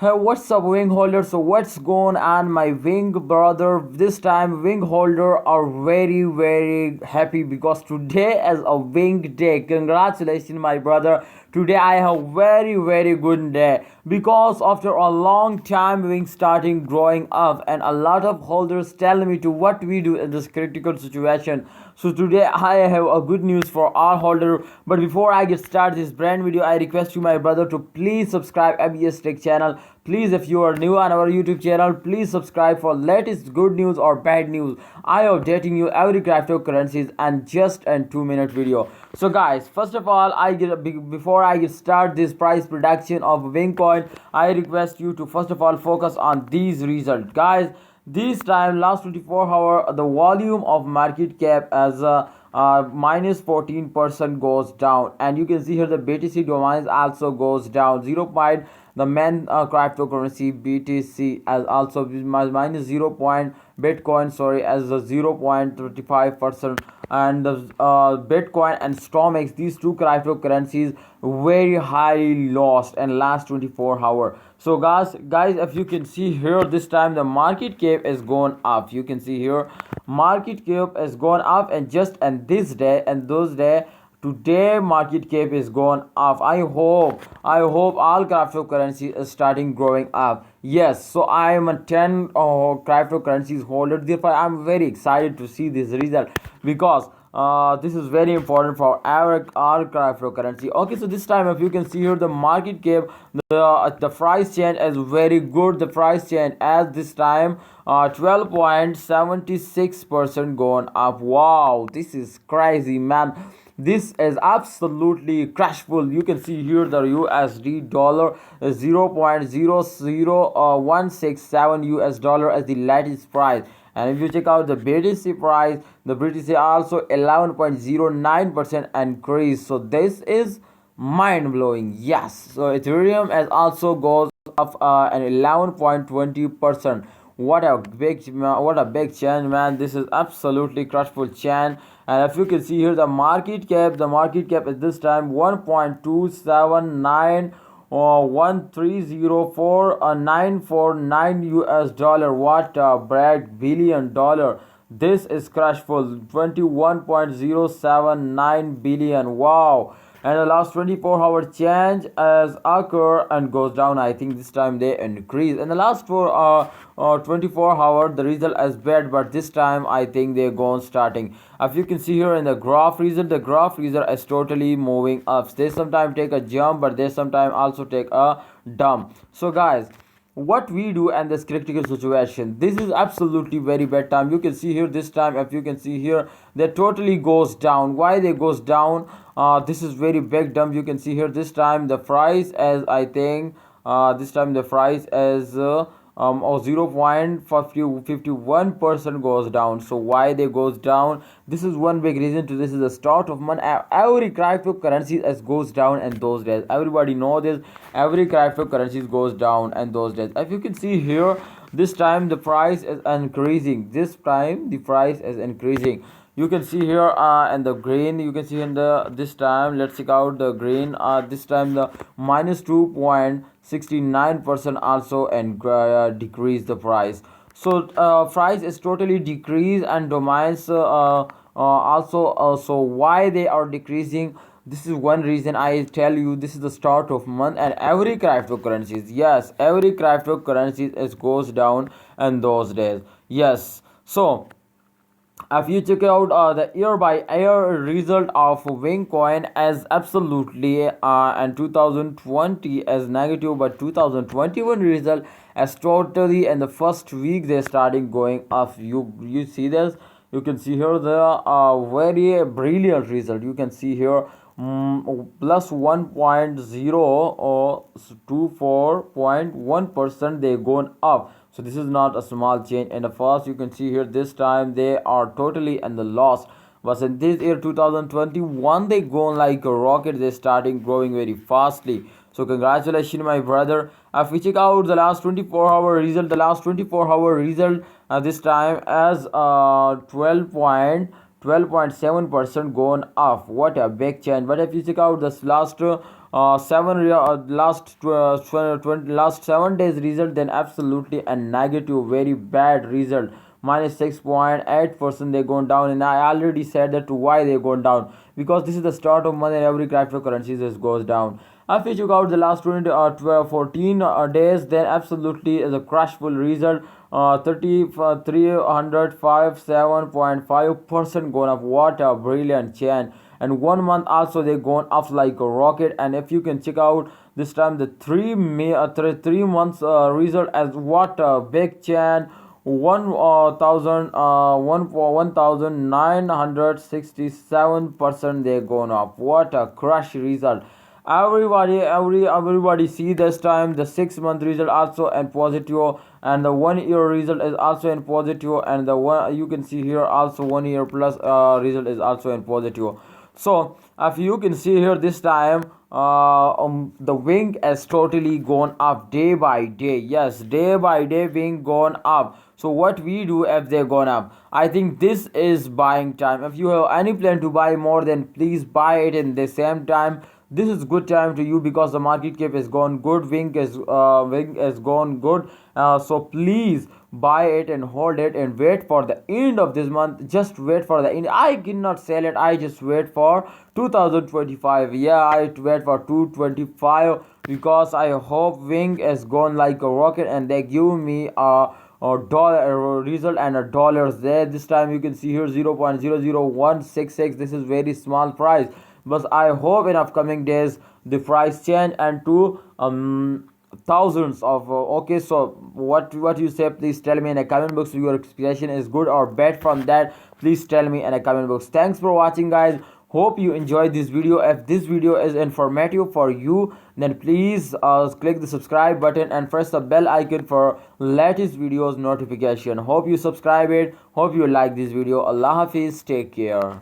Hey, what's up, wing holder? So, what's going on, my wing brother? This time, wing holder are very, very happy because today is a wing day. Congratulations, my brother. Today, I have very, very good day because after a long time, wing starting growing up, and a lot of holders tell me to what we do in this critical situation. So today I have a good news for all holder. But before I get started this brand video, I request you, my brother, to please subscribe ABS Tech channel. Please, if you are new on our YouTube channel, please subscribe for latest good news or bad news. I am updating you every cryptocurrencies and just a 2 minute video. So guys, first of all, before I get start this price prediction of Wingcoin, I request you to first of all focus on these results, guys. This time, last 24 hour, the volume of market cap as minus 14% goes down, and you can see here the BTC domains also goes down 0. The main cryptocurrency BTC as also minus 0. Bitcoin, sorry, as a 0.35%, and the Bitcoin and Stromex, these two cryptocurrencies very highly lost in last 24 hour. So guys, if you can see here, this time the market cap is going up. You can see here market cap is going up, and just and this day and those day, today market cap is going up. I hope all cryptocurrency is starting growing up. Yes, so I am a 10 cryptocurrencies holder, therefore I'm very excited to see this result because this is very important for our cryptocurrency. Okay, so this time, if you can see here, the market cap, the price change is very good. The price change as this time 12.76% going up. Wow, this is crazy, man. This is absolutely crashful. You can see here the USD dollar is 0.00167 US dollar as the latest price. And if you check out the BTC price, the BTC also 11.09% increase. So this is mind blowing. Yes. So Ethereum has also goes up an 11.20%. What a big change, man. This is absolutely crushful change. And if you can see here, the market cap is this time 1.279 or 1304949 US dollar. What a brag billion dollar. This is crashful 21.079 billion. Wow. And the last 24-hour change as occur and goes down. I think this time they increase. In the last 24 hour, the result is bad, but this time I think they're going starting. If you can see here in the graph result, the graph result is totally moving up. They sometimes take a jump, but they sometimes also take a dump. So guys, what we do in this critical situation, this is absolutely very bad time. You can see here this time, if you can see here, they totally goes down. Why they goes down? This is very big dump. You can see here this time the price as I think this time the price as or 0.51% goes down. So why they goes down? This is one big reason to this is the start of month. Every cryptocurrency as goes down in those days. Everybody know this. Every cryptocurrency goes down in those days. If you can see here, this time the price is increasing. This time the price is increasing. You can see here and the green, you can see in the this time, let's check out the green. This time the minus 2.69% also, and decrease the price. So price is totally decreased, and domains also so why they are decreasing? This is one reason. I tell you, this is the start of month, and every cryptocurrencies, yes, every cryptocurrency is goes down in those days. Yes. So if you check out the year by year result of Wingcoin as absolutely and 2020 as negative, but 2021 result as totally in the first week they starting going up. You see this? You can see here the very brilliant result. You can see here plus 1.0 or 24.1% they gone up. So this is not a small change. And the first, you can see here this time they are totally in the loss, but in this year 2021 they gone like a rocket. They starting growing very fastly. So congratulations, my brother. If we check out the last 24-hour result, this time as 12.7% gone off. What a big change. But if you check out this last last 7 days result, then absolutely a negative, very bad result. Minus 6.8% they gone down, and I already said that why they gone down, because this is the start of month and every cryptocurrency just goes down. If you check out the last 20 14 days, then absolutely is a crashful result. 305.7% gone up. What a brilliant chain! And 1 month also they gone up like a rocket. And if you can check out this time the 3 months result, as what a big chain. 1967% they gone up. What a crush result. Everybody see this time the 6 month result also and positive, and the 1 year result is also in positive, and the one you can see here also 1 year plus result is also in positive. So if you can see here this time, the wing has totally gone up day by day. Yes, day by day wing gone up. So what we do if they gone up, I think this is buying time. If you have any plan to buy more, then please buy it in the same time. This is good time to you because the market cap is gone good, wing is gone good. So please buy it and hold it and wait for the end of this month. Just wait for the end. I cannot sell it, I just wait for 2025. Yeah, I wait for 225 because I hope wing is gone like a rocket and they give me a dollar a result and a dollars there. This time you can see here 0.00166. This is very small price, but I hope in upcoming days the price change and to thousands of okay. So what you say, please tell me in a comment box. Your explanation is good or bad from that, please tell me in a comment box. Thanks for watching, guys. Hope you enjoyed this video. If this video is informative for you, then please click the subscribe button and press the bell icon for latest videos notification. Hope you subscribe it. Hope you like this video. Allah Hafiz, take care.